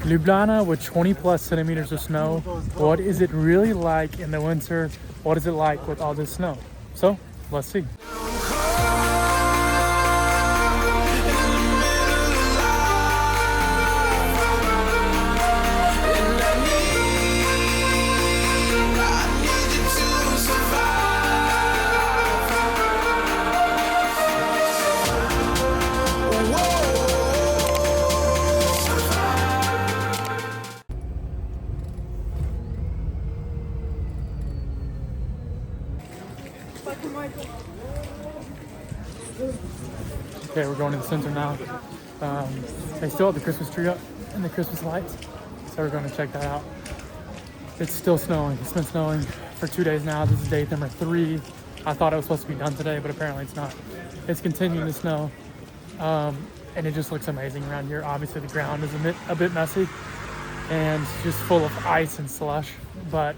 Ljubljana with 20 plus centimeters of snow. What is it really like in the winter? What is it like with all this snow? So let's see. Okay, we're going to the center now. They still have the Christmas tree up and the Christmas lights, so we're going to check that out. It's still snowing. It's been snowing for 2 days now. This is day number 3. I thought it was supposed to be done today, but apparently it's not. It's continuing to snow, and it just looks amazing around here. Obviously, the ground is a bit messy and just full of ice and slush, but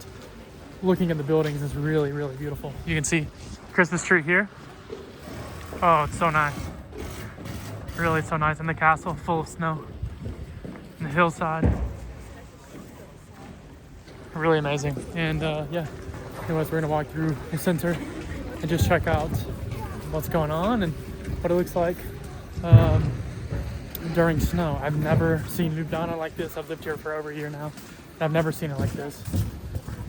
looking at the buildings is really, really beautiful. You can see Christmas tree here. Oh, it's so nice. Really so nice. And the castle full of snow. And the hillside. Really amazing. And yeah, anyways, we're gonna walk through the center and just check out what's going on and what it looks like during snow. I've never seen Ljubljana like this. I've lived here for over a year now. And I've never seen it like this.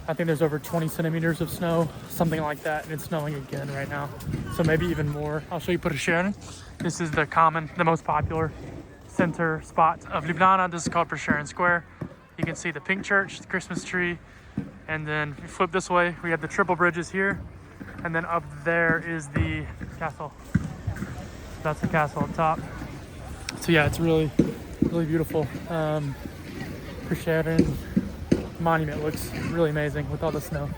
I think there's over 20 centimeters of snow, something like that, and it's snowing again right now. So maybe even more. I'll show you Preseren. This is the most popular center spot of Ljubljana. This is called Preseren Square. You can see the pink church, the Christmas tree, and then if you flip this way, we have the triple bridges here, and then up there is the castle. That's the castle up top. So yeah, it's really, really beautiful. Preseren monument looks really amazing with all the snow.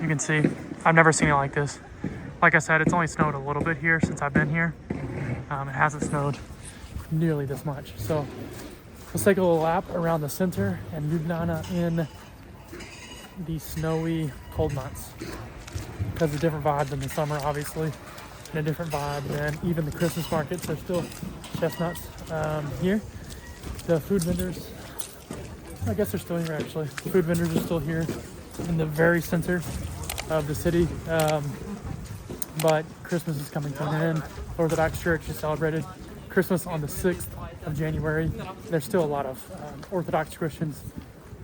You can see, I've never seen it like this. Like I said, it's only snowed a little bit here since I've been here. It hasn't snowed nearly this much. So let's take a little lap around the center and Ljubljana in the snowy cold months. Because a different vibe than the summer, obviously, and a different vibe than even the Christmas markets. There's still chestnuts here. The food vendors, I guess they're still here actually. The food vendors are still here in the very center of the city. But Christmas is coming to an end. Orthodox Church is celebrated Christmas on the 6th of January. There's still a lot of Orthodox Christians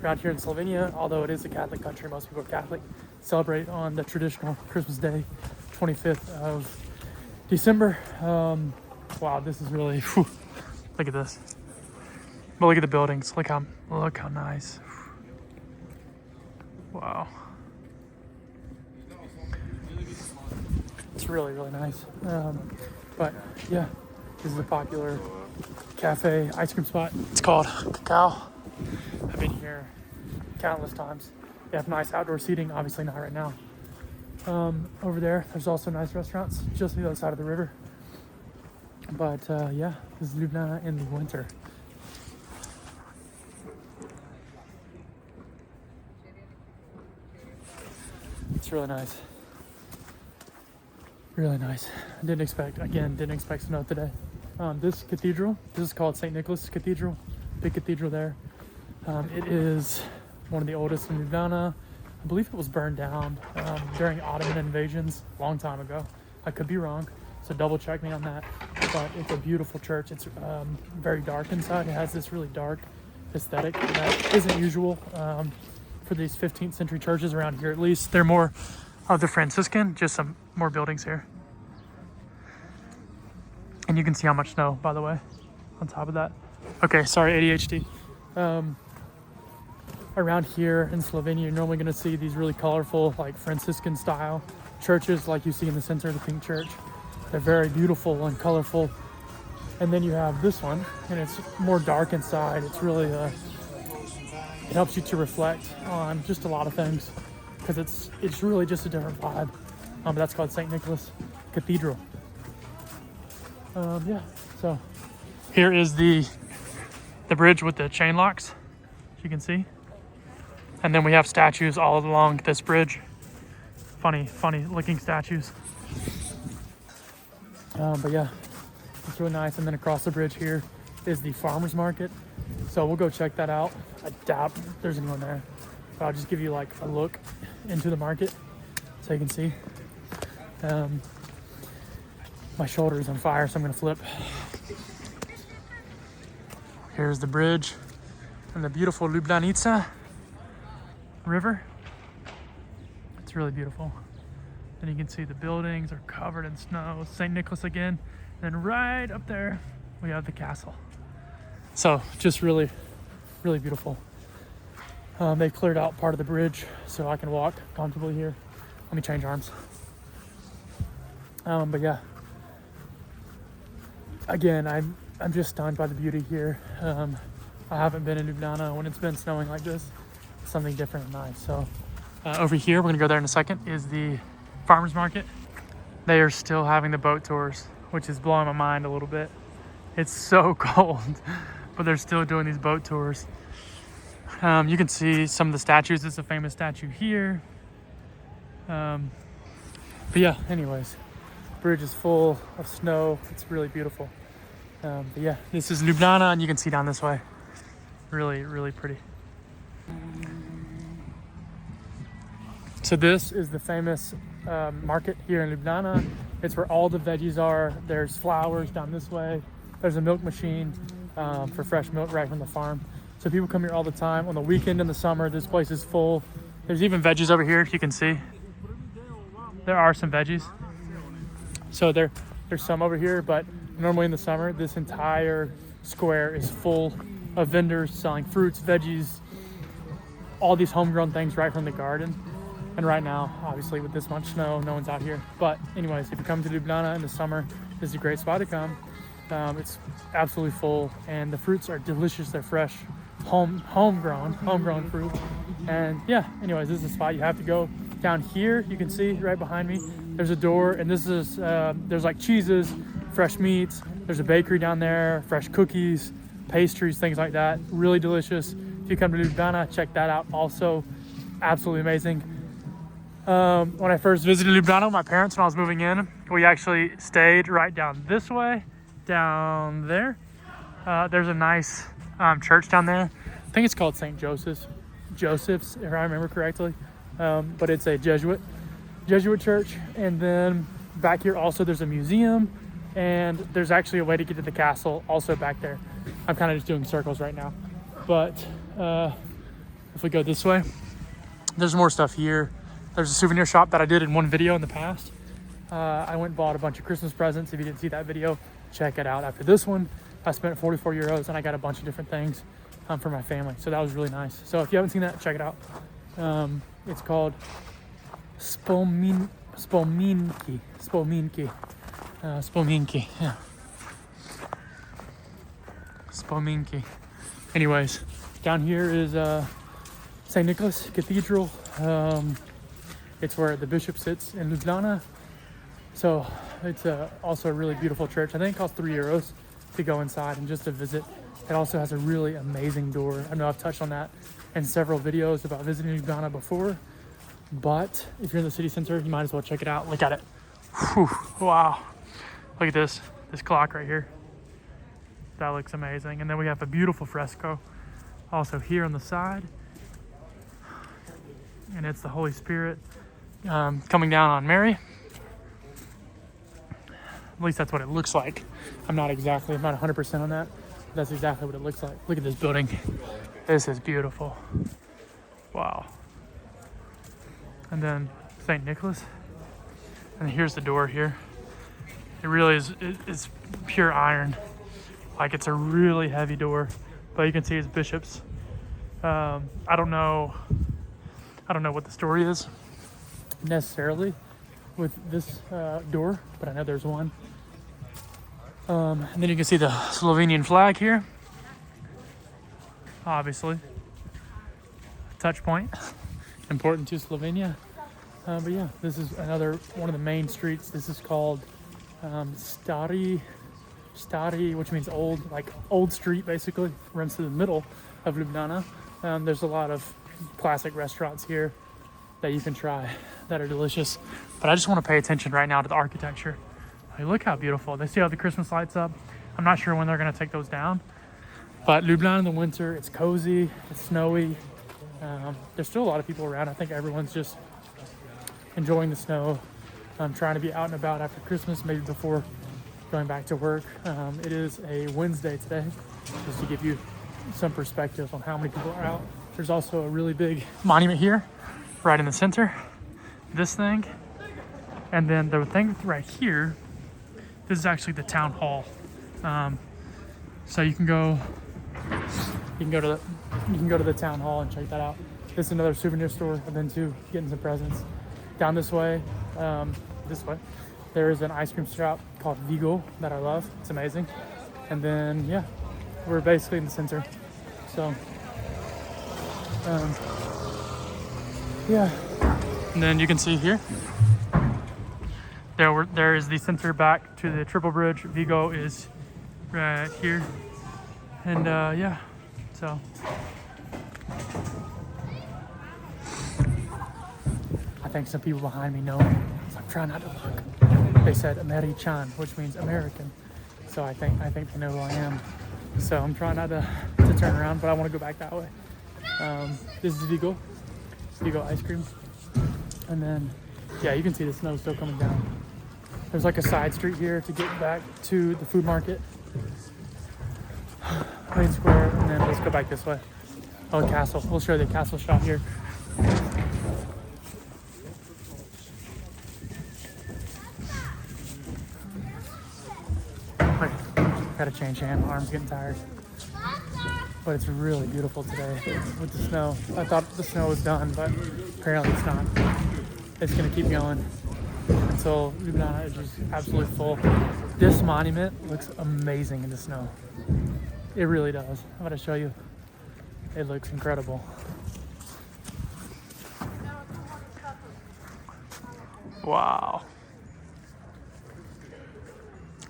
around here in Slovenia, although it is a Catholic country. Most people are Catholic. Celebrate on the traditional Christmas day, 25th of December. Wow, this is really, whew, look at this. But look at the buildings. Look how nice. Wow. It's really, really nice. But yeah, this is a popular cafe ice cream spot. It's called Cacao. I've been here countless times. They have nice outdoor seating, obviously not right now. Over there's also nice restaurants just on the other side of the river. But yeah, this is Ljubljana in the winter. It's really nice. Really nice. Didn't expect snow today. This cathedral, this is called St. Nicholas Cathedral. Big cathedral there. It is one of the oldest in Ljubljana. I believe it was burned down during Ottoman invasions a long time ago. I could be wrong, so double check me on that. But it's a beautiful church. It's very dark inside. It has this really dark aesthetic that isn't usual for these 15th century churches around here. At least they're more of the Franciscan, just some more buildings here. And you can see how much snow, by the way, on top of that. Okay, sorry, ADHD. Around here in Slovenia, you're normally going to see these really colorful, like Franciscan style churches like you see in the center of the pink church. They're very beautiful and colorful. And then you have this one, and it's more dark inside. It's really, it helps you to reflect on just a lot of things because it's really just a different vibe. But that's called St. Nicholas Cathedral. Yeah, so here is the bridge with the chain locks, as you can see. And then we have statues all along this bridge. Funny looking statues. But yeah, it's really nice. And then across the bridge here is the farmer's market. So we'll go check that out. I doubt there's anyone there, but I'll just give you like a look into the market so you can see. My shoulder is on fire, so I'm gonna flip. Here's the bridge and the beautiful Ljubljana river. It's really beautiful. And you can see the buildings are covered in snow. St. Nicholas again. And then right up there, we have the castle. So just really, really beautiful. They've cleared out part of the bridge so I can walk comfortably here. Let me change arms. But yeah, again, I'm just stunned by the beauty here. I haven't been in Ljubljana when it's been snowing like this. It's something different and nice. So over here, we're gonna go there in a second, is the farmer's market. They are still having the boat tours, which is blowing my mind a little bit. It's so cold, but they're still doing these boat tours. You can see some of the statues. It's a famous statue here. But yeah, anyways, bridge is full of snow. It's really beautiful. But yeah, this is Ljubljana, and you can see down this way. Really, really pretty. So this is the famous market here in Ljubljana. It's where all the veggies are. There's flowers down this way. There's a milk machine for fresh milk right from the farm. So people come here all the time. On the weekend in the summer, this place is full. There's even veggies over here, you can see. There are some veggies. So there's some over here, but normally in the summer, this entire square is full of vendors selling fruits, veggies, all these homegrown things right from the garden. And right now, obviously with this much snow, no one's out here. But anyways, if you come to Ljubljana in the summer, this is a great spot to come. It's absolutely full, and the fruits are delicious. They're fresh, homegrown fruit. And yeah, anyways, this is a spot you have to go. Down here, you can see right behind me, there's a door, and this is, there's like cheeses, fresh meats. There's a bakery down there, fresh cookies, pastries, things like that. Really delicious. If you come to Ljubljana, check that out also. Absolutely amazing. When I first visited Ljubljana with my parents when I was moving in, we actually stayed right down this way, down there. There's a nice church down there. I think it's called St. Joseph's, if I remember correctly. But it's a Jesuit church. And then back here also there's a museum, and there's actually a way to get to the castle also back there. I'm kind of just doing circles right now. But if we go this way, there's more stuff here. There's a souvenir shop that I did in one video in the past. I went and bought a bunch of Christmas presents. If you didn't see that video, check it out. After this one, I spent 44 euros and I got a bunch of different things for my family. So that was really nice. So if you haven't seen that, check it out. It's called Spominki. Yeah. Spominki. Anyways, down here is St. Nicholas Cathedral. It's where the bishop sits in Ljubljana. So it's also a really beautiful church. I think it costs 3 euros to go inside and just to visit. It also has a really amazing door. I know I've touched on that in several videos about visiting Ljubljana before, but if you're in the city center, you might as well check it out. Look at it. Whew, wow. Look at this clock right here. That looks amazing. And then we have a beautiful fresco also here on the side. And it's the Holy Spirit coming down on Mary. At least that's what it looks like. I'm not 100% on that. That's exactly what it looks like. Look at this building. This is beautiful. Wow. And then St. Nicholas. And here's the door here. It really is, it's pure iron. Like, it's a really heavy door, but you can see his bishops. I don't know what the story is necessarily with this door, but I know there's one. And then you can see the Slovenian flag here. Obviously, touch point, important to Slovenia. But yeah, this is another one of the main streets. This is called Stari, which means old, like old street basically, runs through the middle of Ljubljana. There's a lot of classic restaurants here that you can try that are delicious. But I just want to pay attention right now to the architecture. Like, look how beautiful. They see how the Christmas lights up. I'm not sure when they're going to take those down. But Ljubljana in the winter, it's cozy, it's snowy. There's still a lot of people around. I think everyone's just enjoying the snow. I'm trying to be out and about after Christmas, maybe before going back to work. It is a Wednesday today, just to give you some perspective on how many people are out. There's also a really big monument here, right in the center, this thing. And then the thing right here, this is actually the town hall. So you can go to the town hall and check that out. This is another souvenir store. I've been to getting some presents. Down this way, there is an ice cream shop called Vigo that I love. It's amazing. And then yeah, we're basically in the center. So yeah. And then you can see here, there is the center back to the triple bridge. Vigo is right here. And yeah, so I think some people behind me know, so I'm trying not to look. They said American, which means American. So I think they know who I am. So I'm trying not to turn around, but I want to go back that way. This is Vigo ice cream. And then, yeah, you can see the snow still coming down. There's like a side street here to get back to the food market. Main square, and then let's go back this way. Oh, castle. We'll show you the castle shot here. Wait, gotta change hand. My arm's getting tired. But it's really beautiful today with the snow. I thought the snow was done, but apparently it's not. It's gonna keep going until Ljubljana is just absolutely full. This monument looks amazing in the snow. It really does. I'm gonna show you. It looks incredible. Wow.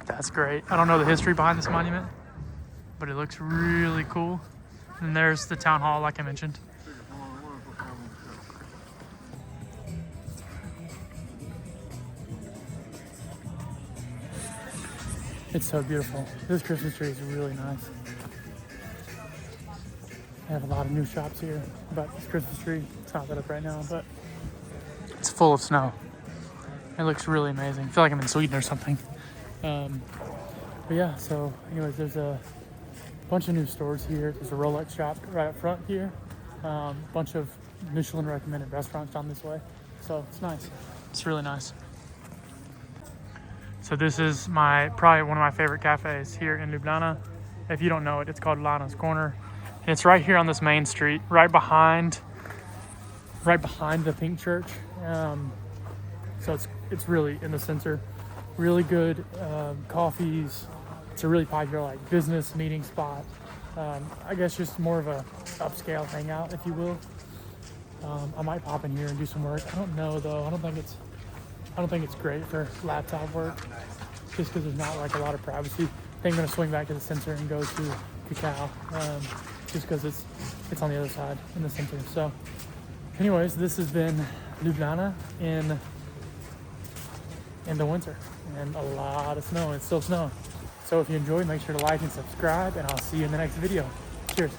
That's great. I don't know the history behind this monument, but it looks really cool. And there's the town hall, like I mentioned. It's so beautiful. This Christmas tree is really nice. They have a lot of new shops here, but this Christmas tree, it's not lit up right now, but it's full of snow. It looks really amazing. I feel like I'm in Sweden or something. But yeah, so anyways, there's a bunch of new stores here. There's a Rolex shop right up front here. Bunch of Michelin recommended restaurants down this way. So it's nice. It's really nice. So this is probably one of my favorite cafes here in Ljubljana. If you don't know it, it's called Lana's Corner. And it's right here on this main street, right behind the Pink Church. So it's really in the center. Really good coffees. It's a really popular like business meeting spot. I guess just more of a upscale hangout, if you will. I might pop in here and do some work. I don't know though. I don't think it's great for laptop work, just because there's not like a lot of privacy. I think I'm gonna swing back to the center and go to Cacao, just because it's on the other side in the center. So, anyways, this has been Ljubljana in the winter, and a lot of snow. It's still snowing. So if you enjoyed, make sure to like and subscribe, and I'll see you in the next video. Cheers.